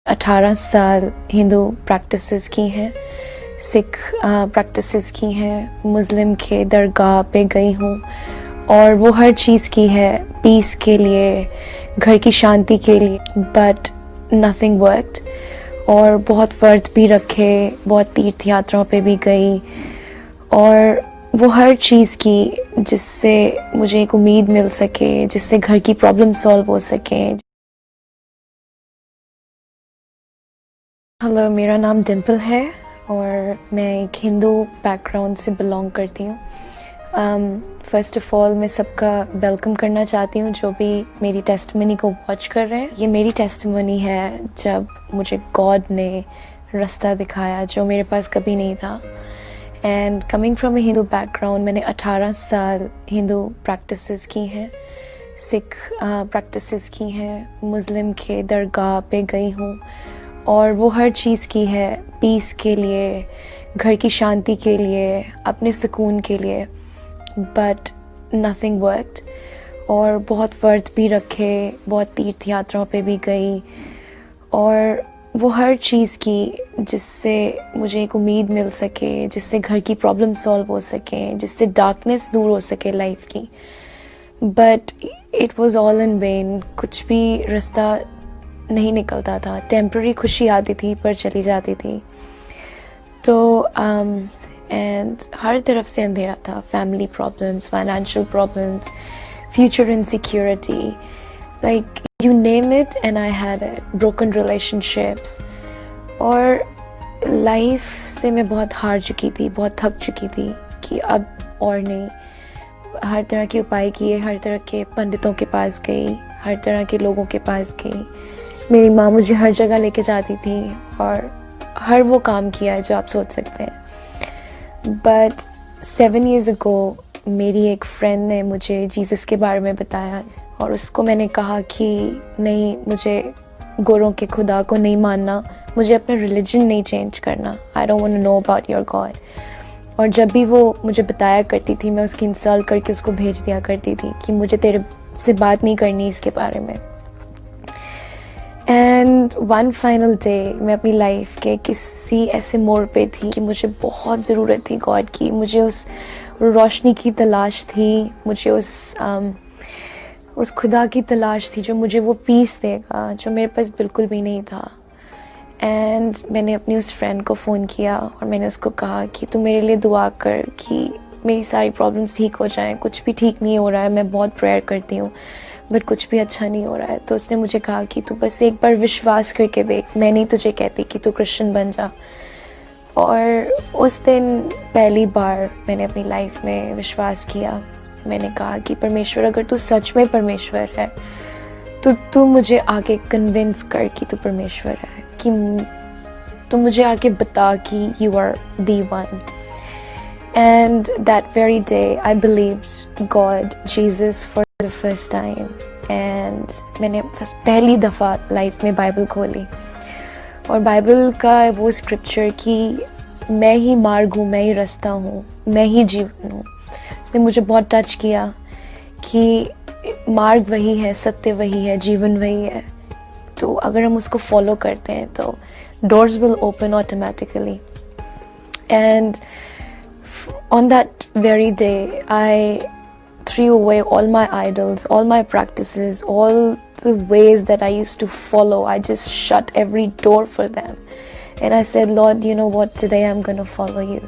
18 साल हिंदू प्रैक्टिसेस की हैं, सिख प्रैक्टिसेस की हैं, मुस्लिम के दरगाह पे गई हूँ और वो हर चीज़ की है पीस के लिए, घर की शांति के लिए, बट नथिंग वर्कड। और बहुत व्रत भी रखे, बहुत तीर्थ यात्राओं पे भी गई और वो हर चीज़ की जिससे मुझे एक उम्मीद मिल सके, जिससे घर की प्रॉब्लम सॉल्व हो सके। हेलो, मेरा नाम डिम्पल है और मैं एक हिंदू बैकग्राउंड से बिलोंग करती हूँ। फ़र्स्ट ऑफ़ ऑल मैं सबका वेलकम करना चाहती हूँ जो भी मेरी टेस्टिमनी को वॉच कर रहे हैं। ये मेरी टेस्टिमनी है जब मुझे गॉड ने रास्ता दिखाया जो मेरे पास कभी नहीं था। And coming from A Hindu background, मैंने 18 साल हिंदू प्रैक्टिसेस की हैं, सिख प्रैक्टिसेस की हैं, मुस्लिम के दरगाह पे गई हूँ और वो हर चीज़ की है पीस के लिए, घर की शांति के लिए, अपने सुकून के लिए, बट नथिंग वर्कड। और बहुत व्रत भी रखे, बहुत तीर्थ यात्राओं पे भी गई और वो हर चीज़ की जिससे मुझे एक उम्मीद मिल सके, जिससे घर की प्रॉब्लम सॉल्व हो सके, जिससे डार्कनेस दूर हो सके लाइफ की। But it was all in when. कुछ भी रास्ता नहीं निकलता था। टेम्पररी खुशी आती थी पर चली जाती थी। तो एंड हर तरफ से अंधेरा था। Family problems, financial problems, future insecurity, like you name it and I had it. Broken relationships और लाइफ से मैं बहुत हार चुकी थी, बहुत थक चुकी थी कि अब और नहीं। हर तरह के उपाय किए, हर तरह के पंडितों के पास गई, हर तरह के लोगों के पास गई। मेरी माँ मुझे हर जगह लेके जाती थी और हर वो काम किया है जो आप सोच सकते हैं। बट 7 years ago मेरी एक फ्रेंड ने मुझे जीसस के बारे में बताया और उसको मैंने कहा कि नहीं, मुझे गोरों के खुदा को नहीं मानना, मुझे अपना रिलीजन नहीं चेंज करना। I don't want to know about your God. और जब भी वो मुझे बताया करती थी, मैं उसकी इंसल्ट करके उसको भेज दिया करती थी कि मुझे तेरे से बात नहीं करनी इसके बारे में। एंड वन फाइनल डे मैं अपनी लाइफ के किसी ऐसे मोड़ पे थी कि मुझे बहुत ज़रूरत थी गॉड की। मुझे उस रोशनी की तलाश थी, मुझे उस खुदा की तलाश थी जो मुझे वो पीस देगा जो मेरे पास बिल्कुल भी नहीं था। एंड मैंने अपनी उस फ्रेंड को फ़ोन किया और मैंने उसको कहा कि तू मेरे लिए दुआ कर कि मेरी सारी प्रॉब्लम्स ठीक हो जाएं। कुछ भी ठीक नहीं हो रहा है, मैं बहुत प्रेयर करती हूँ बट कुछ भी अच्छा नहीं हो रहा है। तो उसने मुझे कहा कि तू बस एक बार विश्वास करके देख, मैं नहीं तुझे कहती कि तू क्रिश्चियन बन जा। और उस दिन पहली बार मैंने अपनी लाइफ में विश्वास किया। मैंने कहा कि परमेश्वर, अगर तू सच में परमेश्वर है तो तू मुझे आके कन्विंस कर कि तू परमेश्वर है, कि तू मुझे आके बता कि you are the one. And that very day I believed God, Jesus for the first time. And मैंने पहली दफ़ा लाइफ में बाइबल खोली और बाइबल का वो स्क्रिप्चर कि मैं ही मार्ग हूँ, मैं ही रास्ता हूँ, मैं ही जीवन हूँ, उसने मुझे बहुत टच किया कि मार्ग वही है, सत्य वही है, जीवन वही है। तो अगर हम उसको फॉलो करते हैं तो doors will open automatically. And on that very day, I threw away all my idols, all my practices, all the ways that I used to follow. I just shut every door for them. And I said, Lord, you know what? Today I'm going to follow you.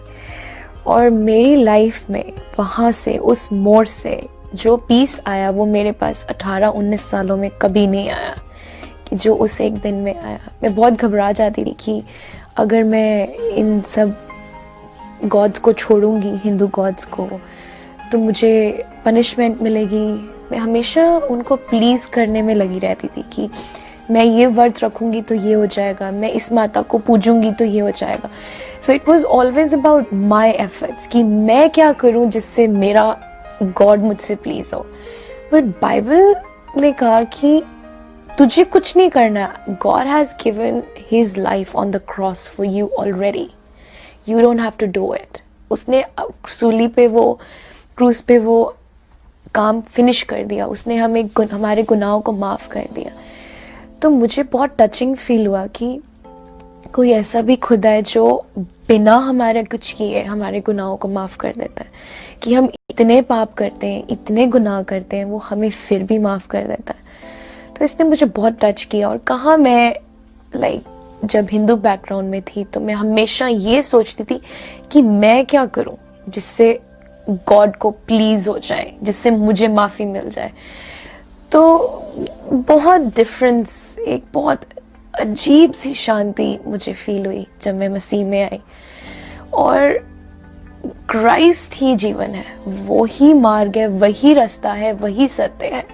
और मेरी life में वहाँ से, उस मोड़ से जो piece आया वो मेरे पास 18-19 सालों में कभी नहीं आया कि जो उस एक दिन में आया। मैं बहुत घबरा जाती थी कि अगर मैं इन सब गॉड्स को छोड़ूंगी, हिंदू गॉड्स को, तो मुझे पनिशमेंट मिलेगी। मैं हमेशा उनको प्लीज़ करने में लगी रहती थी कि मैं ये व्रत रखूंगी तो ये हो जाएगा, मैं इस माता को पूजूंगी तो ये हो जाएगा। So it was always about my efforts कि मैं क्या करूं जिससे मेरा गॉड मुझसे प्लीज़ हो। बट बाइबल ने कहा कि तुझे कुछ नहीं करना, God has given his life on the cross for you already, You don't have to do it. उसने सूली पे वो, क्रूस पे वो काम फिनिश कर दिया। उसने हमें हमारे गुनाहों को माफ़ कर दिया। तो मुझे बहुत टचिंग फील हुआ कि कोई ऐसा भी खुदा है जो बिना हमारे कुछ किए हमारे गुनाहों को माफ़ कर देता है, कि हम इतने पाप करते हैं, इतने गुनाह करते हैं, वो हमें फिर भी माफ़ कर देता है। तो इसने मुझे बहुत टच किया। और कहाँ मैं जब हिंदू बैकग्राउंड में थी तो मैं हमेशा ये सोचती थी कि मैं क्या करूं जिससे गॉड को प्लीज हो जाए, जिससे मुझे माफ़ी मिल जाए। तो बहुत डिफरेंस, एक बहुत अजीब सी शांति मुझे फील हुई जब मैं मसीह में आई। और क्राइस्ट ही जीवन है, वो ही मार्ग है, वही रास्ता है, वही सत्य है।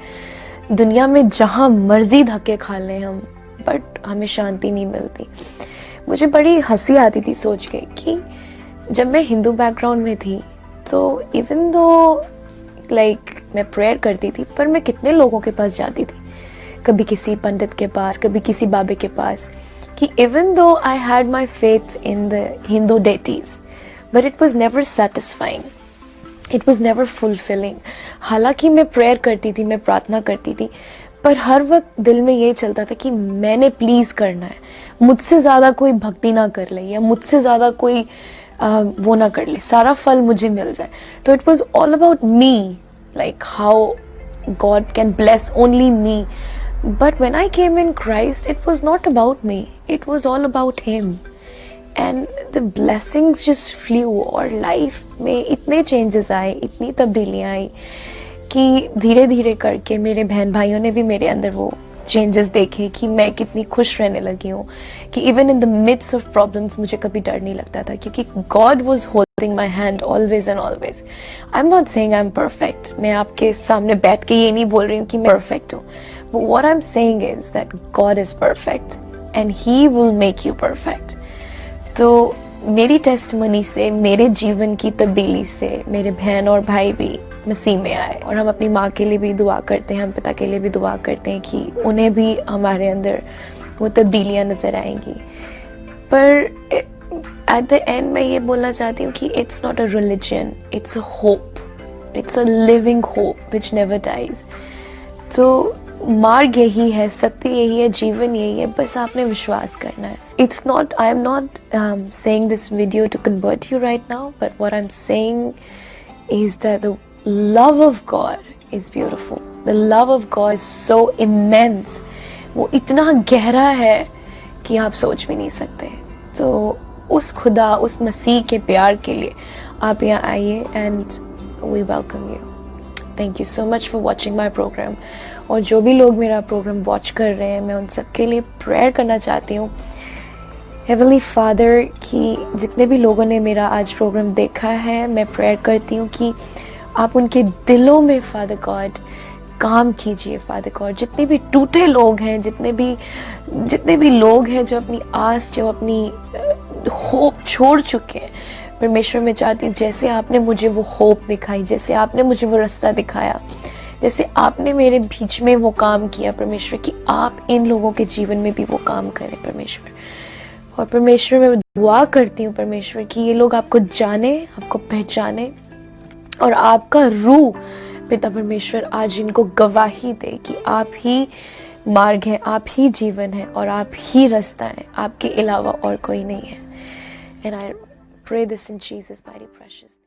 दुनिया में जहां मर्जी धक्के खा लें हम, बट हमें शांति नहीं मिलती। मुझे बड़ी हंसी आती थी सोच के कि जब मैं हिंदू बैकग्राउंड में थी तो इवन दो मैं प्रेयर करती थी, पर मैं कितने लोगों के पास जाती थी, कभी किसी पंडित के पास, कभी किसी बाबे के पास, कि even though I had my faith in the Hindu deities, but it was never satisfying, it was never fulfilling. हालांकि मैं प्रेयर करती थी, मैं प्रार्थना करती थी, पर हर वक्त दिल में ये चलता था कि मैंने प्लीज करना है, मुझसे ज्यादा कोई भक्ति ना कर ले, या मुझसे ज्यादा कोई वो ना कर ले, सारा फल मुझे मिल जाए। तो it was all about me, like how God can bless only me. But when I came in Christ, it was not about me, it was all about him. And the blessings just flu, और life में इतने changes आए, इतनी तब्दीलियाँ आई कि धीरे धीरे करके मेरे बहन भाइयों ने भी मेरे अंदर वो चेंजेस देखे कि मैं कितनी खुश रहने लगी हूँ, कि even in the midst of problems मुझे कभी डर नहीं लगता था, क्योंकि God was holding my hand always and always. I am not saying I am perfect, मैं आपके सामने बैठ के ये नहीं बोल रही हूँ कि मैं परफेक्ट हूँ, but what I am saying is that God is perfect and he will make you perfect. तो मेरी टेस्टमनी से, मेरे जीवन की तब्दीली से मेरे बहन और भाई भी मसीह में आए, और हम अपनी माँ के लिए भी दुआ करते हैं, हम पिता के लिए भी दुआ करते हैं कि उन्हें भी हमारे अंदर वो तब्दीलियाँ नजर आएंगी। पर एट द एंड मैं ये बोलना चाहती हूँ कि it's not a religion, it's a hope, it's a living hope which never dies. तो मार्ग यही है, सत्य यही है, जीवन यही है, बस आपने विश्वास करना है। It's not, I am not saying this video to convert you right now, but what I am saying is that the love of God is beautiful. The love of God is so immense. वो इतना गहरा है कि आप सोच भी नहीं सकते। तो उस खुदा, उस मसीह के प्यार के लिए आप यहाँ आइए, and we welcome you. Thank you so much for watching my program. और जो भी लोग मेरा प्रोग्राम वॉच कर रहे हैं, मैं उन सबके लिए प्रेयर करना चाहती हूँ। हेवनली फादर, कि जितने भी लोगों ने मेरा आज प्रोग्राम देखा है, मैं प्रेयर करती हूँ कि आप उनके दिलों में फादर गॉड काम कीजिए। फादर गॉड, जितने भी टूटे लोग हैं, जितने भी लोग हैं जो अपनी आस, जो अपनी होप छोड़ चुके हैं, परमेश्वर मैं चाहती हूँ जैसे आपने मुझे वो होप दिखाई, जैसे आपने मुझे वो रास्ता दिखाया, जैसे आपने मेरे बीच में वो काम किया परमेश्वर, कि आप इन लोगों के जीवन में भी वो काम करें परमेश्वर। और परमेश्वर मैं दुआ करती हूँ परमेश्वर कि ये लोग आपको जाने, आपको पहचाने, और आपका रूह पिता परमेश्वर आज इनको गवाही दे कि आप ही मार्ग है, आप ही जीवन है, और आप ही रास्ता है, आपके अलावा और कोई नहीं है। And I pray this in Jesus mighty precious